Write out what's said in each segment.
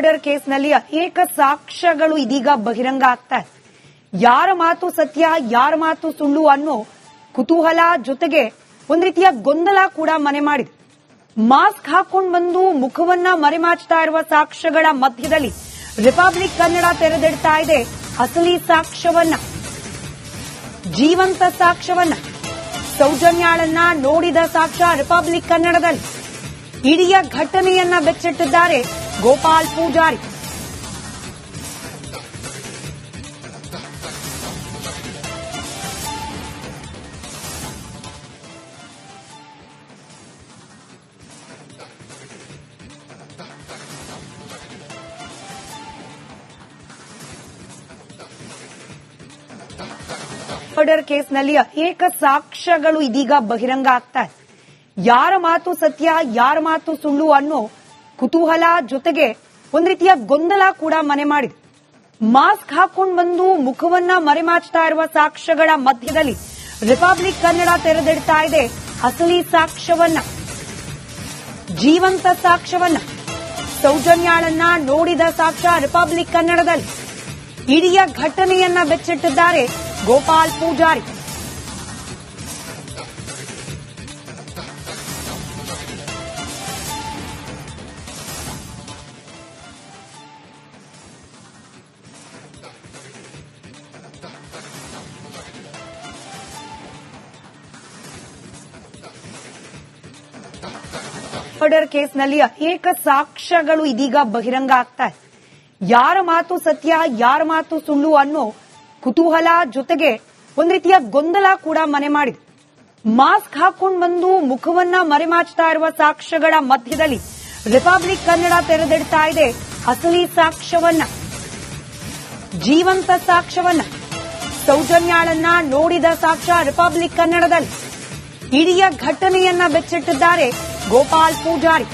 Murder ಕೇಸ್ನಲ್ಲಿ ಅನೇಕ ಸಾಕ್ಷ್ಯಗಳು ಇದೀಗ ಬಹಿರಂಗ ಆಗ್ತಾ ಇದೆ. ಯಾರ ಮಾತು ಸತ್ಯ, ಯಾರ ಮಾತು ಸುಳ್ಳು ಅನ್ನೋ ಕುತೂಹಲ ಜೊತೆಗೆ ಒಂದ್ ರೀತಿಯ ಗೊಂದಲ ಕೂಡ ಮನೆ ಮಾಡಿದೆ. ಮಾಸ್ಕ್ ಹಾಕೊಂಡು ಬಂದು ಮುಖವನ್ನ ಮರೆಮಾಚ್ತಾ ಇರುವ ಸಾಕ್ಷ್ಯಗಳ ಮಧ್ಯದಲ್ಲಿ ರಿಪಬ್ಲಿಕ್ ಕನ್ನಡ ತೆರೆದಿಡ್ತಾ ಇದೆ ಅಸಲಿ ಸಾಕ್ಷ್ಯವನ್ನ, ಜೀವಂತ ಸಾಕ್ಷ್ಯವನ್ನ. ಸೌಜನ್ಯಾಳನ್ನ ನೋಡಿದ ಸಾಕ್ಷ್ಯ ರಿಪಬ್ಲಿಕ್ ಕನ್ನಡದಲ್ಲಿ. ಇಡೀ ಘಟನೆಯನ್ನ ಬೆಚ್ಚಿಟ್ಟಿದ್ದಾರೆ ಗೋಪಾಲ್ ಪೂಜಾರಿ. ಮರ್ಡರ್ ಕೇಸ್ನಲ್ಲಿ ಅನೇಕ ಸಾಕ್ಷ್ಯಗಳು ಇದೀಗ ಬಹಿರಂಗ ಆಗ್ತಾ ಇದೆ. ಯಾರ ಮಾತು ಸತ್ಯ, ಯಾರ ಮಾತು ಸುಳ್ಳು ಅನ್ನೋ ಕುತೂಹಲ ಜೊತೆಗೆ ಒಂದ್ ರೀತಿಯ ಗೊಂದಲ ಕೂಡ ಮನೆ ಮಾಡಿದೆ. ಮಾಸ್ಕ್ ಹಾಕೊಂಡು ಬಂದು ಮುಖವನ್ನ ಮರೆಮಾಚ್ತಾ ಇರುವ ಸಾಕ್ಷ್ಯಗಳ ಮಧ್ಯದಲ್ಲಿ ರಿಪಬ್ಲಿಕ್ ಕನ್ನಡ ತೆರೆದಿಡ್ತಾ ಇದೆ ಅಸಲಿ ಸಾಕ್ಷ್ಯವನ್ನ, ಜೀವಂತ ಸಾಕ್ಷ್ಯವನ್ನ. ಸೌಜನ್ಯಾಳನ್ನ ನೋಡಿದ ಸಾಕ್ಷ್ಯ ರಿಪಬ್ಲಿಕ್ ಕನ್ನಡದಲ್ಲಿ. ಇಡೀ ಘಟನೆಯನ್ನ ಬೆಚ್ಚಿಟ್ಟಿದ್ದಾರೆ ಗೋಪಾಲ್ ಪೂಜಾರಿ. ಮರ್ಡರ್ ಕೇಸ್ನಲ್ಲಿ ಅನೇಕ ಸಾಕ್ಷ್ಯಗಳು ಇದೀಗ ಬಹಿರಂಗ ಆಗ್ತಾ ಇದೆ. ಯಾರ ಮಾತು ಸತ್ಯ, ಯಾರ ಮಾತು ಸುಳ್ಳು ಅನ್ನೋ ಕುತೂಹಲ ಜೊತೆಗೆ ಒಂದ್ ರೀತಿಯ ಗೊಂದಲ ಕೂಡ ಮನೆ ಮಾಡಿದೆ. ಮಾಸ್ಕ್ ಹಾಕೊಂಡು ಬಂದು ಮುಖವನ್ನ ಮರೆಮಾಚ್ತಾ ಇರುವ ಸಾಕ್ಷ್ಯಗಳ ಮಧ್ಯದಲ್ಲಿ ರಿಪಬ್ಲಿಕ್ ಕನ್ನಡ ತೆರೆದಿಡ್ತಾ ಇದೆ ಅಸಲಿ ಸಾಕ್ಷ್ಯವನ್ನ, ಜೀವಂತ ಸಾಕ್ಷ್ಯವನ್ನ. ಸೌಜನ್ಯಾಳನ್ನ ನೋಡಿದ ಸಾಕ್ಷ್ಯ ರಿಪಬ್ಲಿಕ್ ಕನ್ನಡದಲ್ಲಿ. ಇಡೀ ಘಟನೆಯನ್ನ ಬೆಚ್ಚಿಟ್ಟಿದ್ದಾರೆ ಗೋಪಾಲ್ ಪೂಜಾರಿ.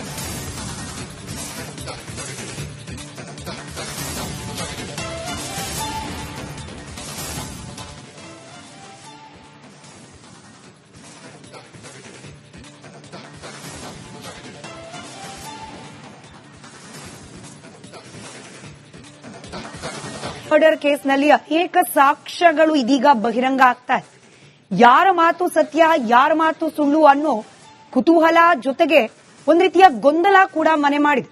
ಮರ್ಡರ್ ಕೇಸ್ನಲ್ಲಿ ಅನೇಕ ಸಾಕ್ಷ್ಯಗಳು ಇದೀಗ ಬಹಿರಂಗ ಆಗ್ತಾ ಇದೆ. ಯಾರ ಮಾತು ಸತ್ಯ, ಯಾರ ಮಾತು ಸುಳ್ಳು ಅನ್ನೋ ಕುತೂಹಲ ಜೊತೆಗೆ ಒಂದ್ ರೀತಿಯ ಗೊಂದಲ ಕೂಡ ಮನೆ ಮಾಡಿದೆ.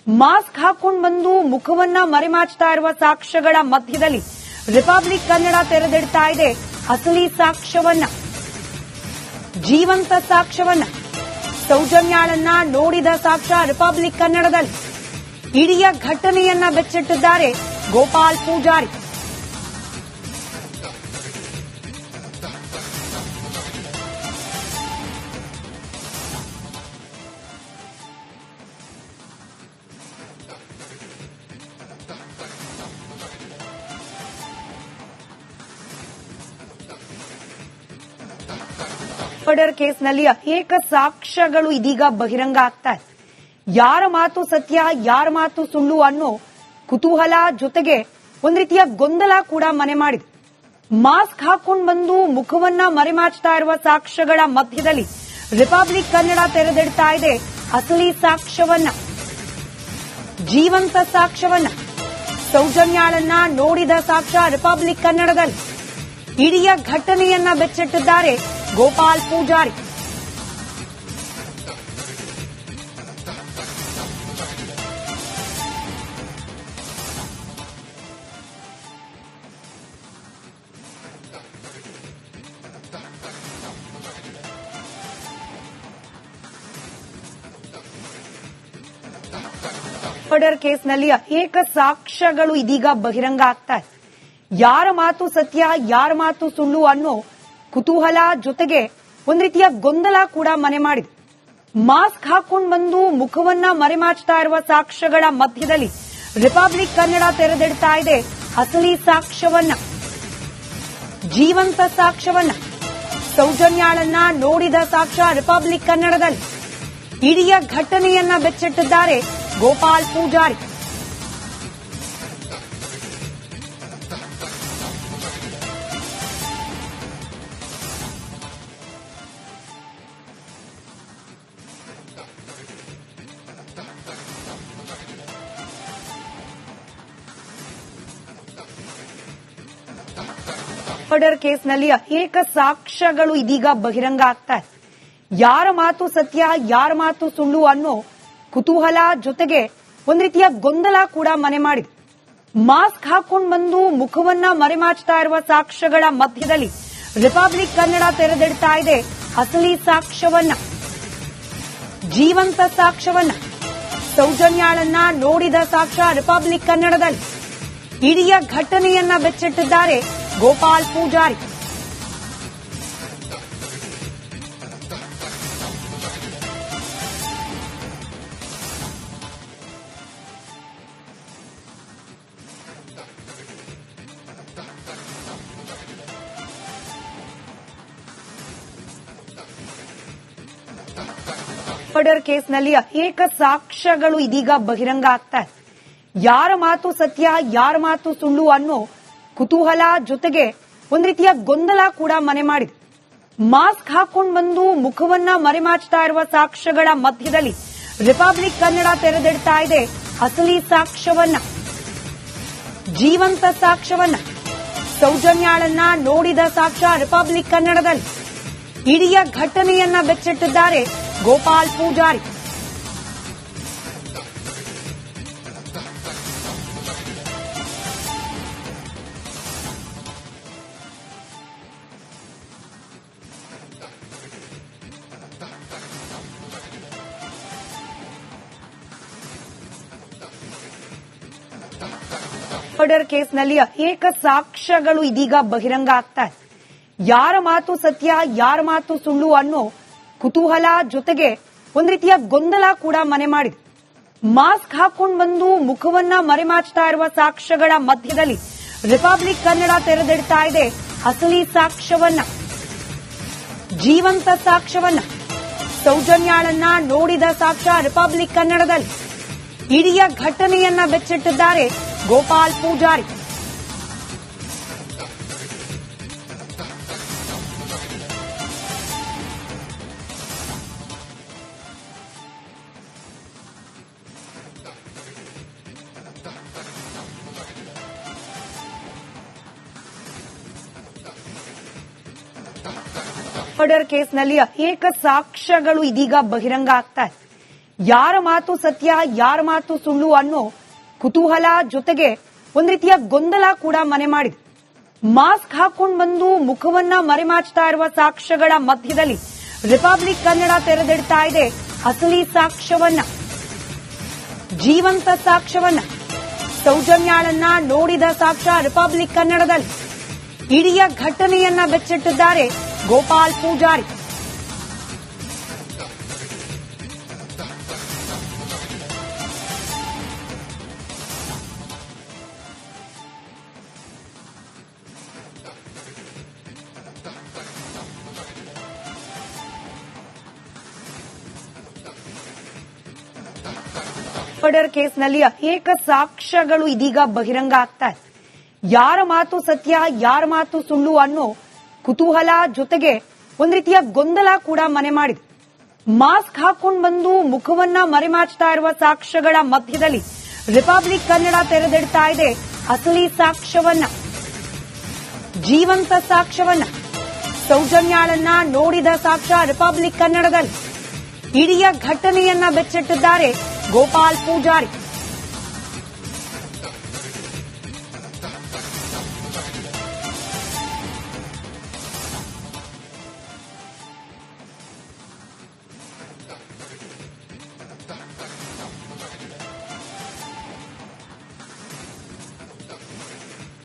ಮಾಸ್ಕ್ ಹಾಕೊಂಡು ಬಂದು ಮುಖವನ್ನ ಮರೆಮಾಚ್ತಾ ಇರುವ ಸಾಕ್ಷ್ಯಗಳ ಮಧ್ಯದಲ್ಲಿ ರಿಪಬ್ಲಿಕ್ ಕನ್ನಡ ತೆರೆದಿಡ್ತಾ ಇದೆ ಅಸಲಿ ಸಾಕ್ಷ್ಯವನ್ನ, ಜೀವಂತ ಸಾಕ್ಷ್ಯವನ್ನ. ಸೌಜನ್ಯಾಳನ್ನ ನೋಡಿದ ಸಾಕ್ಷ್ಯ ರಿಪಬ್ಲಿಕ್ ಕನ್ನಡದಲ್ಲಿ. ಇಡೀ ಘಟನೆಯನ್ನ ಬೆಚ್ಚಿಟ್ಟಿದ್ದಾರೆ ಗೋಪಾಲ್ ಪೂಜಾರಿ. ಮರ್ಡರ್ ಕೇಸ್ನಲ್ಲಿ ಅನೇಕ ಸಾಕ್ಷ್ಯಗಳು ಇದೀಗ ಬಹಿರಂಗ ಆಗ್ತಾ ಇದೆ. ಯಾರ ಮಾತು ಸತ್ಯ, ಯಾರ ಮಾತು ಸುಳ್ಳು ಅನ್ನೋ ಕುತೂಹಲ ಜೊತೆಗೆ ಒಂದ್ ರೀತಿಯ ಗೊಂದಲ ಕೂಡ ಮನೆ ಮಾಡಿದೆ. ಮಾಸ್ಕ್ ಹಾಕೊಂಡು ಬಂದು ಮುಖವನ್ನ ಮರೆಮಾಚ್ತಾ ಇರುವ ಸಾಕ್ಷ್ಯಗಳ ಮಧ್ಯದಲ್ಲಿ ರಿಪಬ್ಲಿಕ್ ಕನ್ನಡ ತೆರೆದಿಡ್ತಾ ಇದೆ ಅಸಲಿ ಸಾಕ್ಷ್ಯವನ್ನ, ಜೀವಂತ ಸಾಕ್ಷ್ಯವನ್ನ. ಸೌಜನ್ಯಾಳನ್ನ ನೋಡಿದ ಸಾಕ್ಷ್ಯ ರಿಪಬ್ಲಿಕ್ ಕನ್ನಡದಲ್ಲಿ. ಇಡೀ ಘಟನೆಯನ್ನ ಬೆಚ್ಚಿಟ್ಟಿದ್ದಾರೆ ಗೋಪಾಲ್ ಪೂಜಾರಿ. ಮರ್ಡರ್ ಕೇಸ್ನಲ್ಲಿ ಅನೇಕ ಸಾಕ್ಷ್ಯಗಳು ಇದೀಗ ಬಹಿರಂಗ ಆಗ್ತಾ ಇದೆ. ಯಾರ ಮಾತು ಸತ್ಯ, ಯಾರ ಮಾತು ಸುಳ್ಳು ಅನ್ನೋ ಕುತೂಹಲ ಜೊತೆಗೆ ಒಂದ್ ರೀತಿಯ ಗೊಂದಲ ಕೂಡ ಮನೆ ಮಾಡಿದೆ. ಮಾಸ್ಕ್ ಹಾಕೊಂಡು ಬಂದು ಮುಖವನ್ನ ಮರೆಮಾಚ್ತಾ ಇರುವ ಸಾಕ್ಷ್ಯಗಳ ಮಧ್ಯದಲ್ಲಿ ರಿಪಬ್ಲಿಕ್ ಕನ್ನಡ ತೆರೆದಿಡ್ತಾ ಇದೆ ಅಸಲಿ ಸಾಕ್ಷ್ಯವನ್ನ, ಜೀವಂತ ಸಾಕ್ಷ್ಯವನ್ನ. ಸೌಜನ್ಯಾಳನ್ನ ನೋಡಿದ ಸಾಕ್ಷ್ಯ ರಿಪಬ್ಲಿಕ್ ಕನ್ನಡದಲ್ಲಿ. ಇಡೀ ಘಟನೆಯನ್ನ ಬೆಚ್ಚಿಟ್ಟಿದ್ದಾರೆ ಗೋಪಾಲ್ ಪೂಜಾರಿ. ಮರ್ಡರ್ ಕೇಸ್ನಲ್ಲಿ ಅನೇಕ ಸಾಕ್ಷ್ಯಗಳು ಇದೀಗ ಬಹಿರಂಗ ಆಗ್ತಾ ಇದೆ. ಯಾರ ಮಾತು ಸತ್ಯ, ಯಾರ ಮಾತು ಸುಳ್ಳು ಅನ್ನೋ ಕುತೂಹಲ ಜೊತೆಗೆ ಒಂದ್ ರೀತಿಯ ಗೊಂದಲ ಕೂಡ ಮನೆ ಮಾಡಿದೆ. ಮಾಸ್ಕ್ ಹಾಕೊಂಡು ಬಂದು ಮುಖವನ್ನ ಮರೆಮಾಚ್ತಾ ಇರುವ ಸಾಕ್ಷ್ಯಗಳ ಮಧ್ಯದಲ್ಲಿ ರಿಪಬ್ಲಿಕ್ ಕನ್ನಡ ತೆರೆದಿಡ್ತಾ ಇದೆ ಅಸಲಿ ಸಾಕ್ಷ್ಯವನ್ನ, ಜೀವಂತ ಸಾಕ್ಷ್ಯವನ್ನ. ಸೌಜನ್ಯಾಳನ್ನ ನೋಡಿದ ಸಾಕ್ಷ್ಯ ರಿಪಬ್ಲಿಕ್ ಕನ್ನಡದಲ್ಲಿ. ಇಡೀ ಘಟನೆಯನ್ನ ಬೆಚ್ಚಿಟ್ಟಿದ್ದಾರೆ ಗೋಪಾಲ್ ಪೂಜಾರಿ. ಮರ್ಡರ್ ಕೇಸ್ನಲ್ಲಿ ಅನೇಕ ಸಾಕ್ಷ್ಯಗಳು ಇದೀಗ ಬಹಿರಂಗ ಆಗ್ತಾ ಇದೆ. ಯಾರ ಮಾತು ಸತ್ಯ, ಯಾರ ಮಾತು ಸುಳ್ಳು ಅನ್ನೋ ಕುತೂಹಲ ಜೊತೆಗೆ ಒಂದ್ ರೀತಿಯ ಗೊಂದಲ ಕೂಡ ಮನೆ ಮಾಡಿದೆ. ಮಾಸ್ಕ್ ಹಾಕೊಂಡು ಬಂದು ಮುಖವನ್ನ ಮರೆಮಾಚ್ತಾ ಇರುವ ಸಾಕ್ಷ್ಯಗಳ ಮಧ್ಯದಲ್ಲಿ ರಿಪಬ್ಲಿಕ್ ಕನ್ನಡ ತೆರೆದಿಡ್ತಾ ಇದೆ ಅಸಲಿ ಸಾಕ್ಷ್ಯವನ್ನ, ಜೀವಂತ ಸಾಕ್ಷ್ಯವನ್ನ. ಸೌಜನ್ಯಾಳನ್ನ ನೋಡಿದ ಸಾಕ್ಷ್ಯ ರಿಪಬ್ಲಿಕ್ ಕನ್ನಡದಲ್ಲಿ. ಇಡೀ ಘಟನೆಯನ್ನ ಬೆಚ್ಚಿಟ್ಟಿದ್ದಾರೆ ಗೋಪಾಲ್ ಪೂಜಾರಿ. ಮರ್ಡರ್ ಕೇಸ್ನಲ್ಲಿ ಅನೇಕ ಸಾಕ್ಷ್ಯಗಳು ಇದೀಗ ಬಹಿರಂಗ ಆಗ್ತಾ ಇದೆ. ಯಾರ ಮಾತು ಸತ್ಯ, ಯಾರ ಮಾತು ಸುಳ್ಳು ಅನ್ನೋ ಕುತೂಹಲ ಜೊತೆಗೆ ಒಂದ್ ರೀತಿಯ ಗೊಂದಲ ಕೂಡ ಮನೆ ಮಾಡಿದೆ. ಮಾಸ್ಕ್ ಹಾಕೊಂಡು ಬಂದು ಮುಖವನ್ನ ಮರೆಮಾಚ್ತಾ ಇರುವ ಸಾಕ್ಷ್ಯಗಳ ಮಧ್ಯದಲ್ಲಿ ರಿಪಬ್ಲಿಕ್ ಕನ್ನಡ ತೆರೆದಿಡ್ತಾ ಇದೆ ಅಸಲಿ ಸಾಕ್ಷ್ಯವನ್ನ, ಜೀವಂತ ಸಾಕ್ಷ್ಯವನ್ನ. ಸೌಜನ್ಯಾಳನ್ನ ನೋಡಿದ ಸಾಕ್ಷ್ಯ ರಿಪಬ್ಲಿಕ್ ಕನ್ನಡದಲ್ಲಿ. ಇಡೀ ಘಟನೆಯನ್ನ ಬೆಚ್ಚಿಟ್ಟಿದ್ದಾರೆ ಗೋಪಾಲ್ ಪೂಜಾರಿ. ಮರ್ಡರ್ ಕೇಸ್ನಲ್ಲಿ ಅನೇಕ ಸಾಕ್ಷ್ಯಗಳು ಇದೀಗ ಬಹಿರಂಗ ಆಗ್ತಾ ಇದೆ. ಯಾರ ಮಾತು ಸತ್ಯ, ಯಾರ ಮಾತು ಸುಳ್ಳು ಅನ್ನೋ ಕುತೂಹಲ ಜೊತೆಗೆ ಒಂದ್ ರೀತಿಯ ಗೊಂದಲ ಕೂಡ ಮನೆ ಮಾಡಿದೆ. ಮಾಸ್ಕ್ ಹಾಕೊಂಡು ಬಂದು ಮುಖವನ್ನ ಮರೆಮಾಚ್ತಾ ಇರುವ ಸಾಕ್ಷ್ಯಗಳ ಮಧ್ಯದಲ್ಲಿ ರಿಪಬ್ಲಿಕ್ ಕನ್ನಡ ತೆರೆದಿಡ್ತಾ ಇದೆ ಅಸಲಿ ಸಾಕ್ಷ್ಯವನ್ನ, ಜೀವಂತ ಸಾಕ್ಷ್ಯವನ್ನ. ಸೌಜನ್ಯಾಳನ್ನ ನೋಡಿದ ಸಾಕ್ಷ್ಯ ರಿಪಬ್ಲಿಕ್ ಕನ್ನಡದಲ್ಲಿ. ಇಡೀ ಘಟನೆಯನ್ನ ಬೆಚ್ಚಿಟ್ಟಿದ್ದಾರೆ ಗೋಪಾಲ್ ಪೂಜಾರಿ. ಮರ್ಡರ್ ಕೇಸ್ನಲ್ಲಿ ಅನೇಕ ಸಾಕ್ಷ್ಯಗಳು ಇದೀಗ ಬಹಿರಂಗ ಆಗ್ತಾ ಇದೆ. ಯಾರ ಮಾತು ಸತ್ಯ, ಯಾರ ಮಾತು ಸುಳ್ಳು ಅನ್ನೋ ಕುತೂಹಲ ಜೊತೆಗೆ ಒಂದ್ ರೀತಿಯ ಗೊಂದಲ ಕೂಡ ಮನೆ ಮಾಡಿದೆ. ಮಾಸ್ಕ್ ಹಾಕೊಂಡು ಬಂದು ಮುಖವನ್ನ ಮರೆಮಾಚ್ತಾ ಇರುವ ಸಾಕ್ಷ್ಯಗಳ ಮಧ್ಯದಲ್ಲಿ ರಿಪಬ್ಲಿಕ್ ಕನ್ನಡ ತೆರೆದಿಡ್ತಾ ಇದೆ ಅಸಲಿ ಸಾಕ್ಷ್ಯವನ್ನ, ಜೀವಂತ ಸಾಕ್ಷ್ಯವನ್ನ. ಸೌಜನ್ಯಾಳನ್ನ ನೋಡಿದ ಸಾಕ್ಷ್ಯ ರಿಪಬ್ಲಿಕ್ ಕನ್ನಡದಲ್ಲಿ. ಇಡೀ ಘಟನೆಯನ್ನ ಬೆಚ್ಚಿಟ್ಟಿದ್ದಾರೆ ಗೋಪಾಲ್ ಪೂಜಾರಿ.